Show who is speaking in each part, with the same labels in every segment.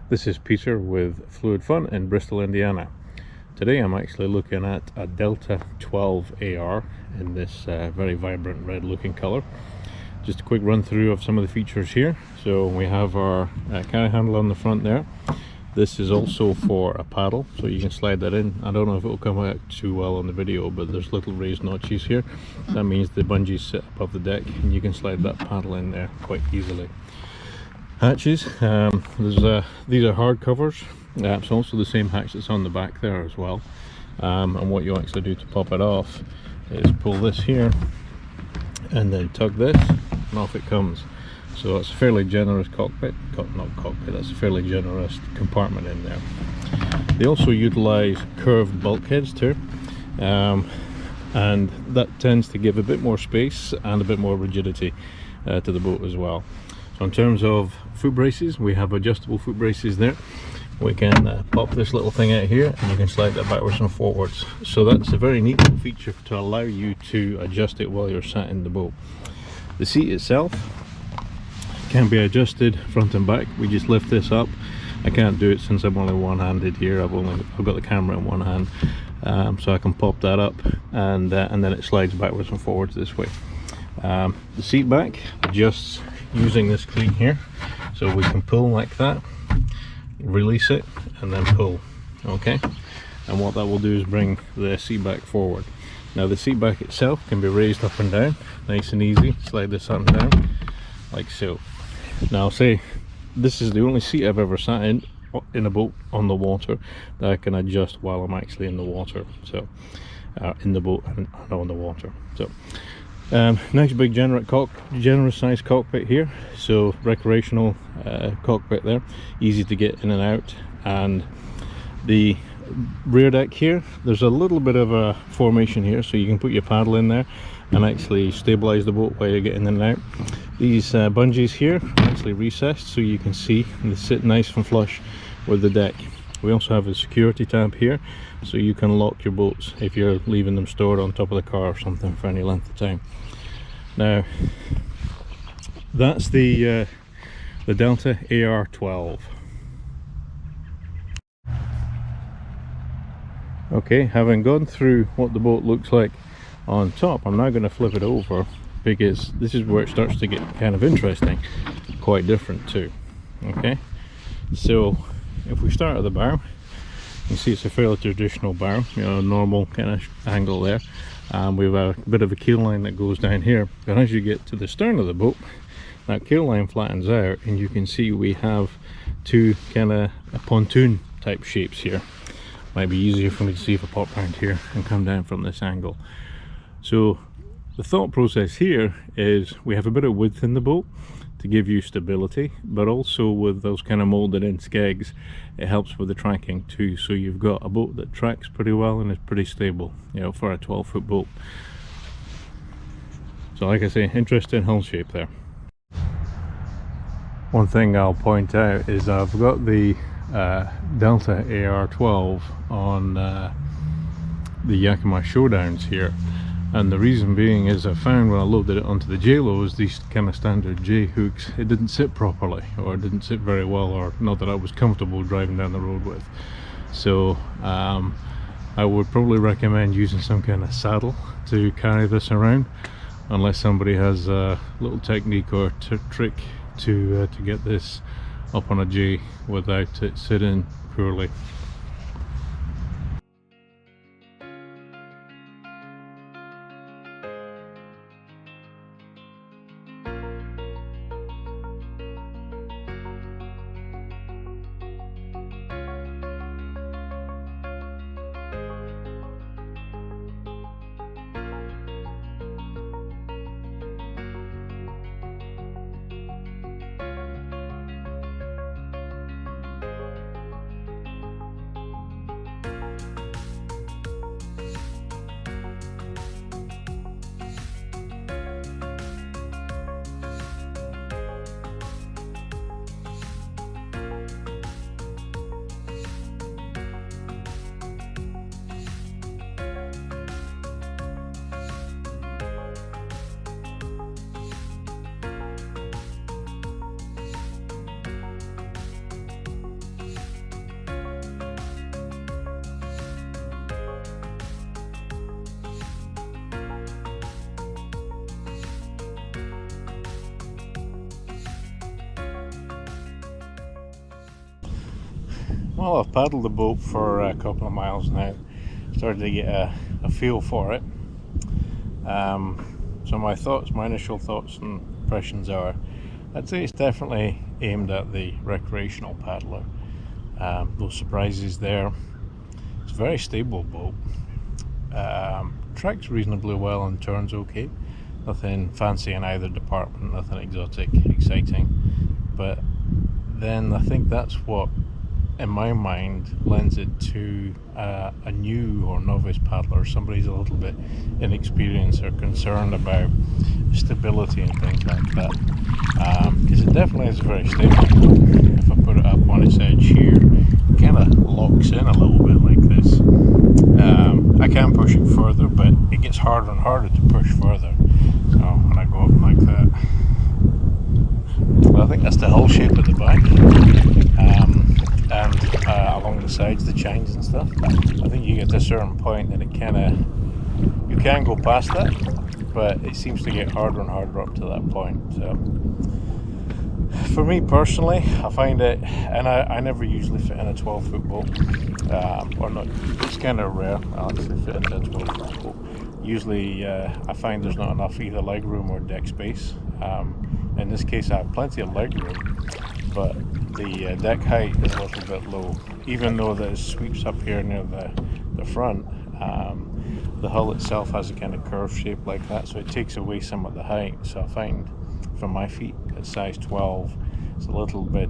Speaker 1: This is Peter with Fluid Fun in Bristol, Indiana. Today I'm actually looking at a Delta 12 AR in this very vibrant red looking colour. Just a quick run through of some of the features here. So we have our carry handle on the front there. This is also for a paddle, so you can slide that in. I don't know if it will come out too well on the video, but there's little raised notches here. That means the bungees sit above the deck and you can slide that paddle in there quite easily. Hatches, these are hard covers. It's also the same hatch that's on the back there as well. And what you actually do to pop it off is pull this here and then tug this and off it comes. So it's a fairly generous cockpit, not cockpit, that's a fairly generous compartment in there. They also utilize curved bulkheads too, and that tends to give a bit more space and a bit more rigidity to the boat as well. So in terms of foot braces, we have adjustable foot braces there. We can pop this little thing out here and you can slide that backwards and forwards. So that's a very neat little feature to allow you to adjust it while you're sat in the boat. The seat itself can be adjusted front and back. We just lift this up. I can't do it since I'm only one-handed here. I've got the camera in one hand, so I can pop that up and then it slides backwards and forwards this way. The seat back adjusts using this cleat here, so we can pull like that, release it and then pull. Okay, and what that will do is bring the seat back forward. Now the seat back itself can be raised up and down, nice and easy. Slide this up and down like so. Now I'll say this is the only seat I've ever sat in a boat on the water that I can adjust while I'm actually in the water, so in the boat and on the water. So nice big generous size cockpit here, so recreational cockpit there, easy to get in and out. And the rear deck here, there's a little bit of a formation here, so you can put your paddle in there and actually stabilize the boat while you're getting in and out. These bungees here are actually recessed, so you can see and they sit nice and flush with the deck. We also have a security tab here, so you can lock your boats if you're leaving them stored on top of the car or something for any length of time. Now that's the Delta AR-12. Okay, having gone through what the boat looks like on top, I'm now going to flip it over because this is where it starts to get kind of interesting, quite different too. Okay, so if we start at the bow, you can see it's a fairly traditional bow, you know, normal kind of angle there. We have a bit of a keel line that goes down here, but as you get to the stern of the boat, that keel line flattens out and you can see we have two kind of pontoon type shapes here. Might be easier for me to see if I pop around here and come down from this angle. So the thought process here is we have a bit of width in the boat to give you stability, but also with those kind of molded in skegs, it helps with the tracking too. So you've got a boat that tracks pretty well and is pretty stable, you know, for a 12-foot boat. So like I say, interesting hull shape there. One thing I'll point out is I've got the Delta AR-12 on the Yakima Showdowns here, and the reason being is I found when I loaded it onto the JLOs, these kind of standard J hooks, it didn't sit properly, or it didn't sit very well, or not that I was comfortable driving down the road with. So I would probably recommend using some kind of saddle to carry this around, unless somebody has a little technique or trick to get this up on a J without it sitting poorly. Well, I've paddled the boat for a couple of miles now, started to get a feel for it. So my initial thoughts and impressions are, I'd say it's definitely aimed at the recreational paddler. No surprises there. It's a very stable boat. Tracks reasonably well and turns okay. Nothing fancy in either department, nothing exotic, exciting. But then I think that's what, in my mind, lends it to a new or novice paddler, somebody who's a little bit inexperienced or concerned about stability and things like that. Because it definitely is very stable. If I put it up on its edge here, it kind of locks in a little bit like this. I can push it further, but it gets harder and harder to push further. So when I go up like that, well, I think that's the hull shape at the back, and along the sides, the chines and stuff. I think you get to a certain point that you can go past that, but it seems to get harder and harder up to that point. So for me personally, I find it, and I never usually fit in a 12-foot boat, or not. It's kind of rare I actually fit into a 12-foot boat. Usually I find there's not enough either leg room or deck space. In this case I have plenty of leg room, but the deck height is a little bit low. Even though it sweeps up here near the front, the hull itself has a kind of curved shape like that, so it takes away some of the height. So I find for my feet at size 12, it's a little bit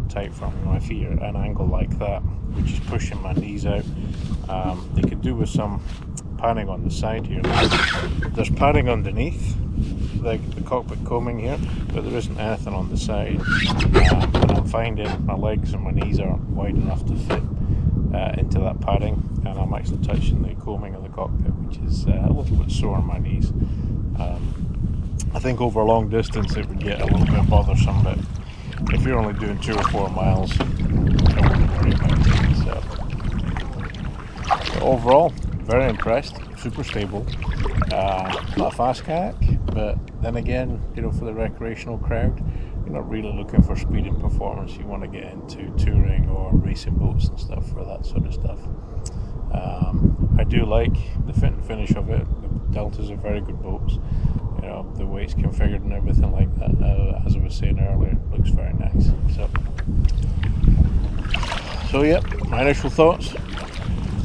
Speaker 1: tight for me. My feet are at an angle like that, which is pushing my knees out. They could do with some padding on the side here. There's padding underneath the cockpit coaming here, but there isn't anything on the side. And I'm finding my legs and my knees aren't wide enough to fit into that padding, and I'm actually touching the coaming of the cockpit, which is a little bit sore on my knees. I think over a long distance it would get a little bit bothersome, but if you're only doing 2 or 4 miles, I wouldn't worry about it. So overall, very impressed. Super stable. Not a fast kayak, but then again, for the recreational crowd, you're not really looking for speed and performance. You want to get into touring or racing boats and stuff for that sort of stuff. I do like the fit and finish of it. The Deltas are very good boats. The way it's configured and everything like that, as I was saying earlier, looks very nice. So yeah, my initial thoughts.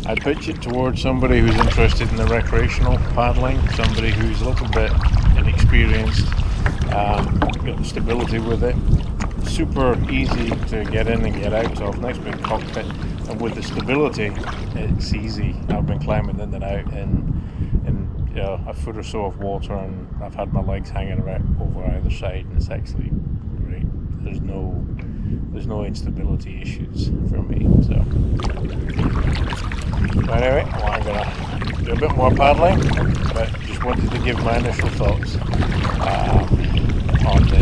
Speaker 1: I'd pitch it towards somebody who's interested in the recreational paddling, somebody who's a little bit inexperienced, got the stability with it, super easy to get in and get out of, nice big cockpit, and with the stability, it's easy. I've been climbing in and out in a foot or so of water, and I've had my legs hanging right over either side, and it's actually great. There's no instability issues for me. So anyway, well, I'm gonna do a bit more paddling, but just wanted to give my initial thoughts on the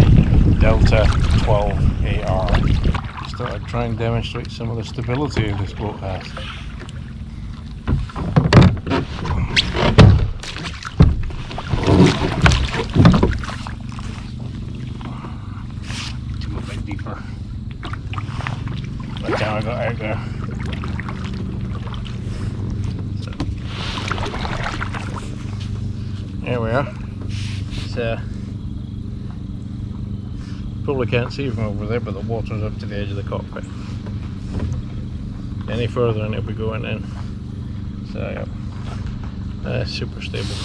Speaker 1: Delta 12 AR. Just thought I'd try and demonstrate some of the stability this boat has. A bit deeper. By the time I got out there. So, there we are. It's, probably can't see from over there, but the water's up to the edge of the cockpit. Any further and it'll be going in. So yeah, super stable.